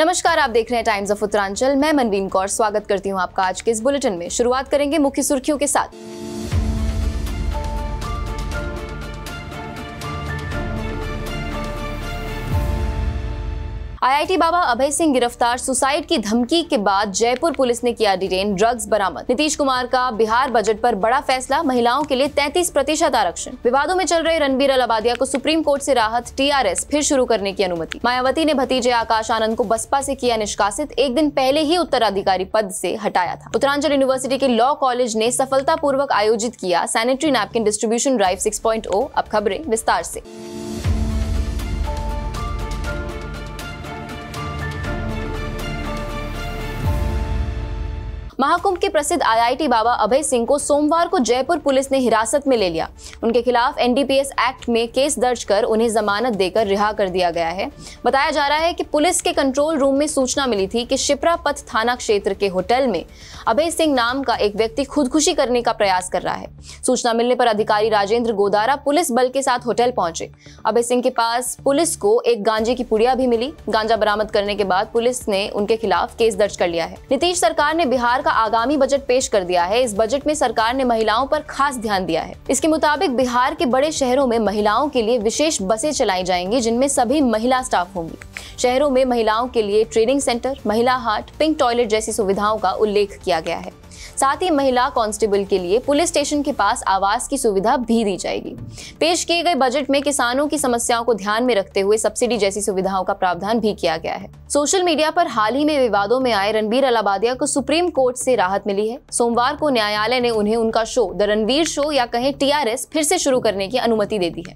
नमस्कार, आप देख रहे हैं टाइम्स ऑफ उत्तरांचल। मैं मनवीन कौर स्वागत करती हूं आपका आज के इस बुलेटिन में। शुरुआत करेंगे मुख्य सुर्खियों के साथ। आईआईटी बाबा अभय सिंह गिरफ्तार, सुसाइड की धमकी के बाद जयपुर पुलिस ने किया डिटेन, ड्रग्स बरामद। नीतीश कुमार का बिहार बजट पर बड़ा फैसला, महिलाओं के लिए 33% आरक्षण। विवादों में चल रहे रणबीर अलाबादिया को सुप्रीम कोर्ट से राहत, टीआरएस फिर शुरू करने की अनुमति। मायावती ने भतीजे आकाश आनंद को बसपा से किया निष्कासित, एक दिन पहले ही उत्तराधिकारी पद से हटाया था। उत्तरांचल यूनिवर्सिटी के लॉ कॉलेज ने सफलतापूर्वक आयोजित किया सैनिटरी नैपकिन डिस्ट्रीब्यूशन ड्राइव 6.0। अब खबरें विस्तार से। महाकुंभ के प्रसिद्ध आईआईटी बाबा अभय सिंह को सोमवार को जयपुर पुलिस ने हिरासत में ले लिया। उनके खिलाफ एनडीपीएस एक्ट में केस दर्ज कर उन्हें जमानत देकर रिहा कर दिया गया है। बताया जा रहा है कि पुलिस के कंट्रोल रूम में सूचना मिली थी कि शिप्रा पथ थाना क्षेत्र के होटल में अभय सिंह नाम का एक व्यक्ति खुदकुशी करने का प्रयास कर रहा है। सूचना मिलने पर अधिकारी राजेंद्र गोदारा पुलिस बल के साथ होटल पहुंचे। अभय सिंह के पास पुलिस को एक गांजे की पुड़िया भी मिली। गांजा बरामद करने के बाद पुलिस ने उनके खिलाफ केस दर्ज कर लिया है। नीतीश सरकार ने बिहार का आगामी बजट पेश कर दिया है। इस बजट में सरकार ने महिलाओं पर खास ध्यान दिया है। इसके मुताबिक बिहार के बड़े शहरों में महिलाओं के लिए विशेष बसें चलाई जाएंगी, जिनमें सभी महिला स्टाफ होंगी। शहरों में महिलाओं के लिए ट्रेनिंग सेंटर, महिला हाट, पिंक टॉयलेट जैसी सुविधाओं का उल्लेख किया गया है। साथ ही महिला कांस्टेबल के लिए पुलिस स्टेशन के पास आवास की सुविधा भी दी जाएगी। पेश किए गए बजट में किसानों की समस्याओं को ध्यान में रखते हुए सब्सिडी जैसी सुविधाओं का प्रावधान भी किया गया है। सोशल मीडिया पर हाल ही में विवादों में आए रणबीर अलाबादिया को सुप्रीम कोर्ट से राहत मिली है। सोमवार को न्यायालय ने उन्हें उनका शो द रणबीर शो या कहें टीआरएस फिर से शुरू करने की अनुमति दे दी है।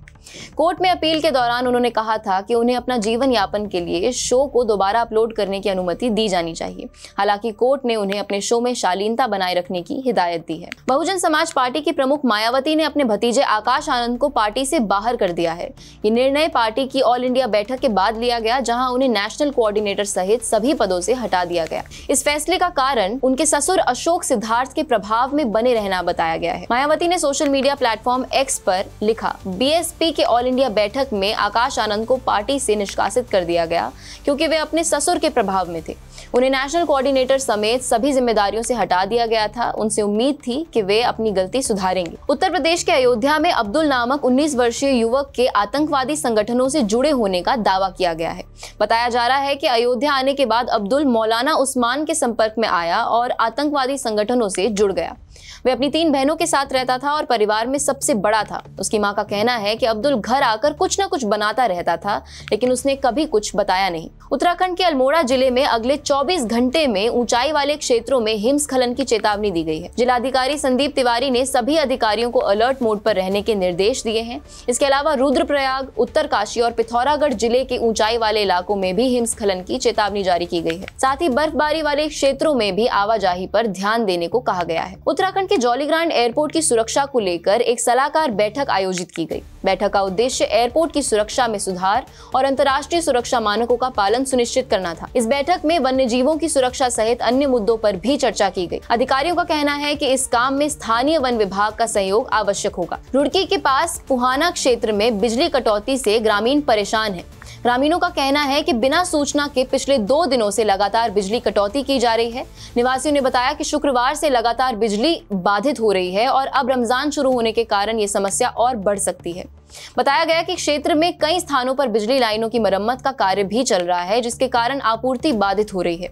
कोर्ट में अपील के दौरान उन्होंने कहा था कि उन्हें अपना जीवन यापन के लिए शो को दोबारा अपलोड करने की अनुमति दी जानी चाहिए। हालांकि कोर्ट ने उन्हें अपने शो में शालीनता बनाए रखने की हिदायत दी है। बहुजन समाज पार्टी की प्रमुख मायावती ने अपने भतीजे आकाश आनंद को पार्टी से बाहर कर दिया है। ये निर्णय पार्टी की ऑल इंडिया बैठक के बाद लिया गया, जहां उन्हें नेशनल कोऑर्डिनेटर सहित सभी पदों से हटा दिया गया। इस फैसले का कारण उनके ससुर अशोक सिद्धार्थ के प्रभाव में बने रहना बताया गया है। मायावती ने सोशल मीडिया प्लेटफॉर्म एक्स पर लिखा, बीएसपी के ऑल इंडिया बैठक में आकाश आनंद को पार्टी से निष्कासित कर दिया गया क्योंकि वे अपने ससुर के प्रभाव में थे। उन्हें नेशनल कोऑर्डिनेटर समेत सभी जिम्मेदारियों से हटा दिया गया था। उनसे उम्मीद थी कि वे अपनी गलती सुधारेंगे। उत्तर प्रदेश के अयोध्या में अब्दुल नामक 19 वर्षीय युवक के आतंकवादी संगठनों से जुड़े होने का दावा किया गया है। बताया जा रहा है कि अयोध्या आने के बाद अब्दुल मौलाना उस्मान के संपर्क में आया और आतंकवादी संगठनों से जुड़ गया। वे अपनी 3 बहनों के साथ रहता था और परिवार में सबसे बड़ा था। उसकी मां का कहना है कि अब्दुल घर आकर कुछ न कुछ बनाता रहता था, लेकिन उसने कभी कुछ बताया नहीं। उत्तराखंड के अल्मोड़ा जिले में अगले 24 घंटे में ऊंचाई वाले क्षेत्रों में हिमस्खलन की चेतावनी दी गई है। जिलाधिकारी संदीप तिवारी ने सभी अधिकारियों को अलर्ट मोड पर रहने के निर्देश दिए हैं। इसके अलावा रुद्रप्रयाग, उत्तरकाशी और पिथौरागढ़ जिले के ऊंचाई वाले इलाकों में भी हिमस्खलन की चेतावनी जारी की गई है। साथ ही बर्फबारी वाले क्षेत्रों में भी आवाजाही पर ध्यान देने को कहा गया है। उत्तराखंड के जौलीग्रांट एयरपोर्ट की सुरक्षा को लेकर एक सलाहकार बैठक आयोजित की गई। बैठक का उद्देश्य एयरपोर्ट की सुरक्षा में सुधार और अंतर्राष्ट्रीय सुरक्षा मानकों का पालन सुनिश्चित करना था। इस बैठक में वन्यजीवों की सुरक्षा सहित अन्य मुद्दों पर भी चर्चा की गई। अधिकारियों का कहना है कि इस काम में स्थानीय वन विभाग का सहयोग आवश्यक होगा। रुड़की के पास पुहाना क्षेत्र में बिजली कटौती से ग्रामीण परेशान है। ग्रामीणों का कहना है कि बिना सूचना के पिछले 2 दिनों से लगातार बिजली कटौती की जा रही है। निवासियों ने बताया कि शुक्रवार से लगातार बिजली बाधित हो रही है और अब रमजान शुरू होने के कारण ये समस्या और बढ़ सकती है। बताया गया कि क्षेत्र में कई स्थानों पर बिजली लाइनों की मरम्मत का कार्य भी चल रहा है, जिसके कारण आपूर्ति बाधित हो रही है।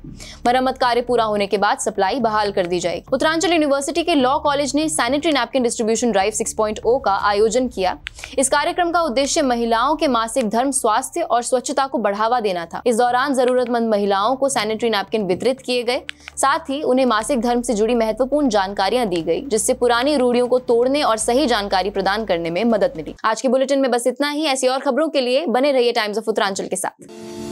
मरम्मत कार्य पूरा होने के बाद सप्लाई बहाल कर दी जाएगी। उत्तरांचल यूनिवर्सिटी के लॉ कॉलेज ने सैनिटरी नैपकिन डिस्ट्रीब्यूशन ड्राइव 6.0 का आयोजन किया। इस कार्यक्रम का उद्देश्य महिलाओं के मासिक धर्म, स्वास्थ्य और स्वच्छता को बढ़ावा देना था। इस दौरान जरूरतमंद महिलाओं को सैनिटरी नैपकिन वितरित किए गए। साथ ही उन्हें मासिक धर्म से जुड़ी महत्वपूर्ण जानकारियां दी गई, जिससे पुरानी रूढ़ियों को तोड़ने और सही जानकारी प्रदान करने में मदद मिली। आज के बुलेटिन में बस इतना ही। ऐसी और खबरों के लिए बने रहिए टाइम्स ऑफ उत्तरांचल के साथ।